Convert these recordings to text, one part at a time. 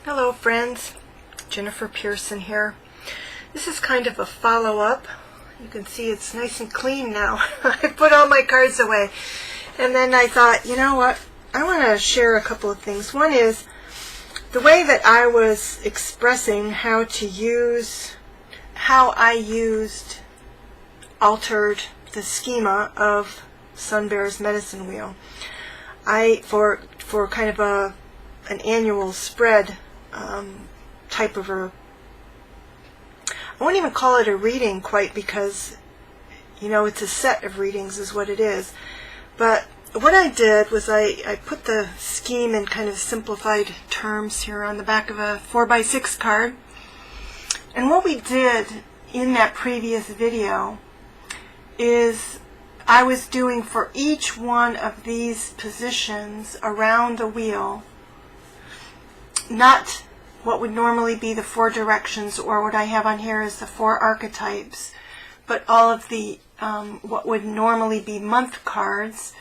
Hello friends, Jennifer Pearson here. This is kind of a follow-up. You can see it's nice and clean now. I put all my cards away. And then I thought, you know what, I want to share a couple of things. One is the way that I was expressing how I altered the schema of Sun Bear's medicine wheel. For kind of an annual spread type of I won't even call it a reading quite, because it's a set of readings is what it is. But what I did was I put the scheme in kind of simplified terms here on the back of a 4x6 card. And what we did in that previous video is I was doing for each one of these positions around the wheel, not what would normally be the 4 directions, or what I have on here is the 4 archetypes, but all of the what would normally be month cards.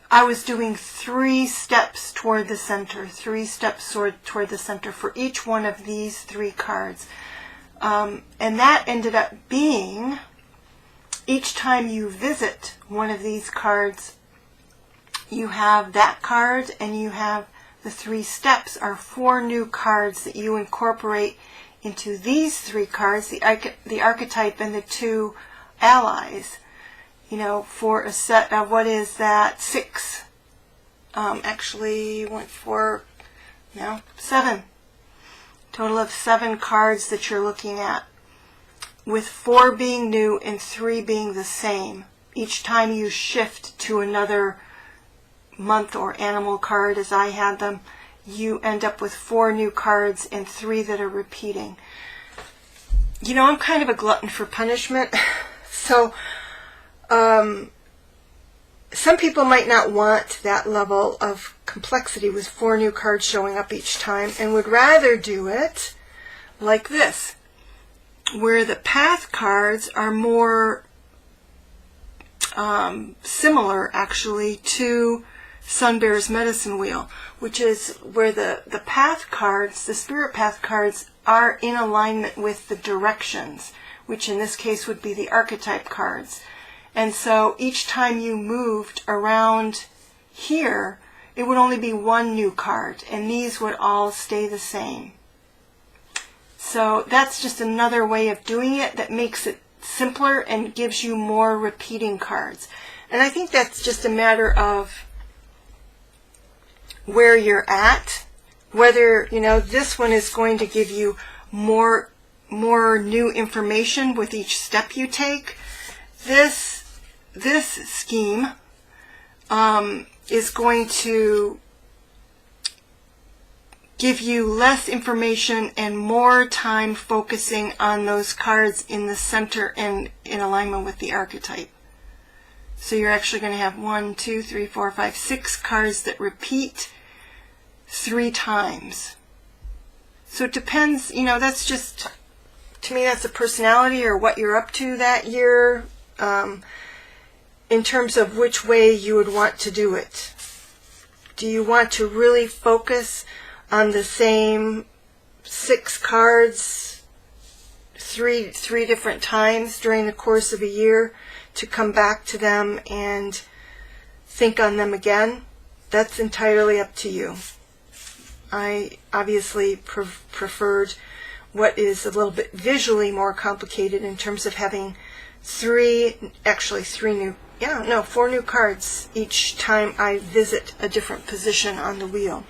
I was doing 3 steps toward the center, 3 steps toward the center for each one of these 3 cards. And that ended up being, each time you visit one of these cards, you have that card, and you have the 3 steps are 4 new cards that you incorporate into these 3 cards, the archetype and the 2 allies, for a set of, what is that, 6, actually 7, total of 7 cards that you're looking at, with 4 being new and 3 being the same. Each time you shift to another month or animal card, as I had them, you end up with 4 new cards and 3 that are repeating. I'm kind of a glutton for punishment. So some people might not want that level of complexity with 4 new cards showing up each time, and would rather do it like this, where the path cards are more similar actually to Sun Bear's medicine wheel, which is where the path cards, the spirit path cards, are in alignment with the directions, which in this case would be the archetype cards. And so each time you moved around here, it would only be 1 new card, and these would all stay the same. So that's just another way of doing it that makes it simpler and gives you more repeating cards. And I think that's just a matter of where you're at, whether this one is going to give you more new information with each step you take. This scheme is going to give you less information and more time focusing on those cards in the center and in alignment with the archetype. So you're actually going to have 1, 2, 3, 4, 5, 6 cards that repeat 3 times. So it depends, that's just, to me, that's a personality or what you're up to that year, in terms of which way you would want to do it. Do you want to really focus on the same 6 cards 3 different times during the course of a year, to come back to them and think on them again? That's entirely up to you. I obviously preferred what is a little bit visually more complicated in terms of having 4 new cards each time I visit a different position on the wheel.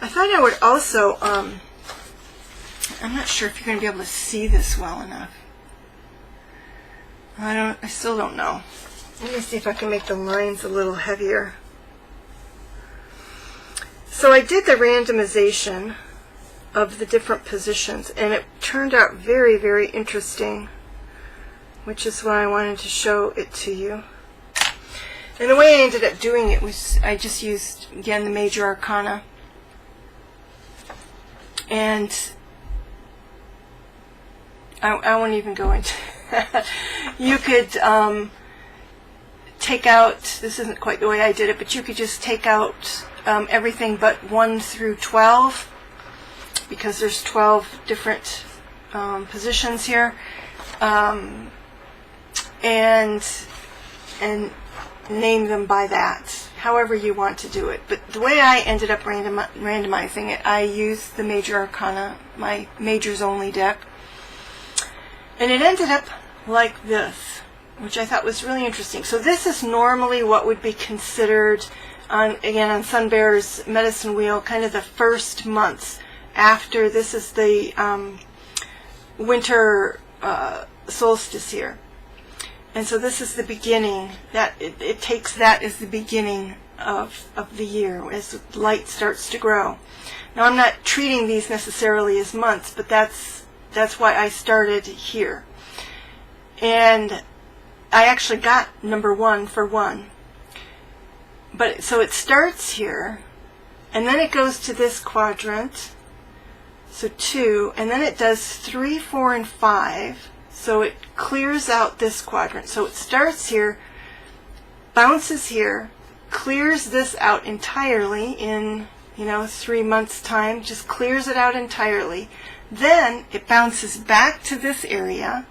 I thought I would also, I'm not sure if you're going to be able to see this well enough. I still don't know. Let me see if I can make the lines a little heavier. So I did the randomization of the different positions, and it turned out very, very interesting, which is why I wanted to show it to you. And the way I ended up doing it was I just used, again, the major arcana. And I won't even go into that. You could take out, this isn't quite the way I did it, but you could just take out everything but 1 through 12 because there's 12 different positions here, and name them by that, however you want to do it. But the way I ended up randomizing it, I used the Major Arcana, my Majors Only deck, and it ended up like this, which I thought was really interesting. So this is normally what would be considered, again, on Sun Bear's medicine wheel, kind of the first months after. This is the winter solstice here. And so this is the beginning. That it takes that as the beginning of the year, as the light starts to grow. Now, I'm not treating these necessarily as months, but that's why I started here. And I actually got number 1 for 1. But so it starts here, and then it goes to this quadrant, so 2, and then it does 3, 4, and 5. So it clears out this quadrant. So it starts here, bounces here, clears this out entirely in, 3 months' time, just clears it out entirely. Then it bounces back to this area,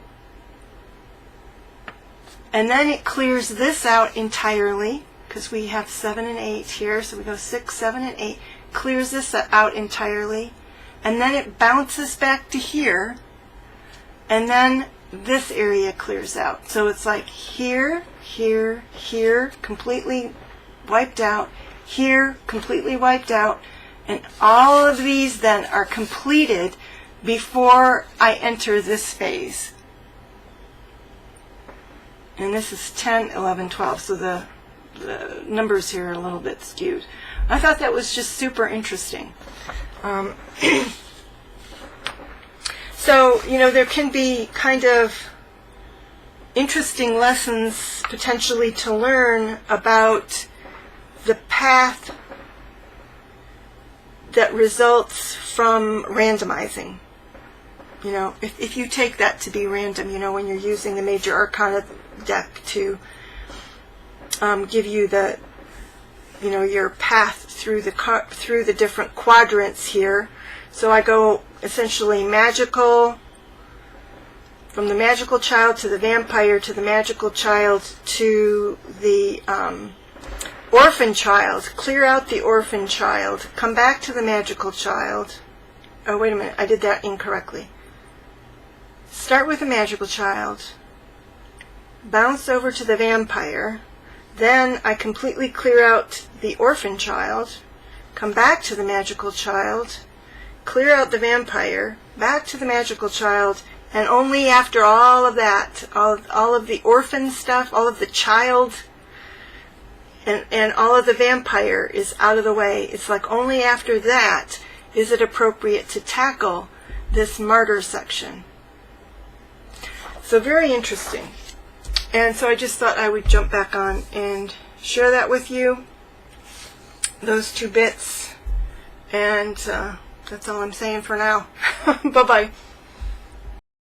and then it clears this out entirely, because we have 7 and 8 here, so we go 6, 7, and 8, clears this out entirely, and then it bounces back to here, and then this area clears out. So it's like here, here, here, completely wiped out, here, completely wiped out, and all of these then are completed before I enter this phase. And this is 10, 11, 12, so the numbers here are a little bit skewed. I thought that was just super interesting. So, there can be kind of interesting lessons potentially to learn about the path that results from randomizing. If you take that to be random, when you're using the Major Arcana deck to give you the, your path through the different quadrants here. So I go essentially magical, from the magical child to the vampire to the magical child to the orphan child, clear out the orphan child, come back to the magical child. Oh, wait a minute, I did that incorrectly. Start with the magical child, bounce over to the vampire, then I completely clear out the orphan child, come back to the magical child, clear out the vampire, back to the magical child, and only after all of that, all of the orphan stuff, all of the child, and all of the vampire is out of the way. It's like only after that is it appropriate to tackle this martyr section. So very interesting. And so I just thought I would jump back on and share that with you, those 2 bits, and that's all I'm saying for now. Bye-bye.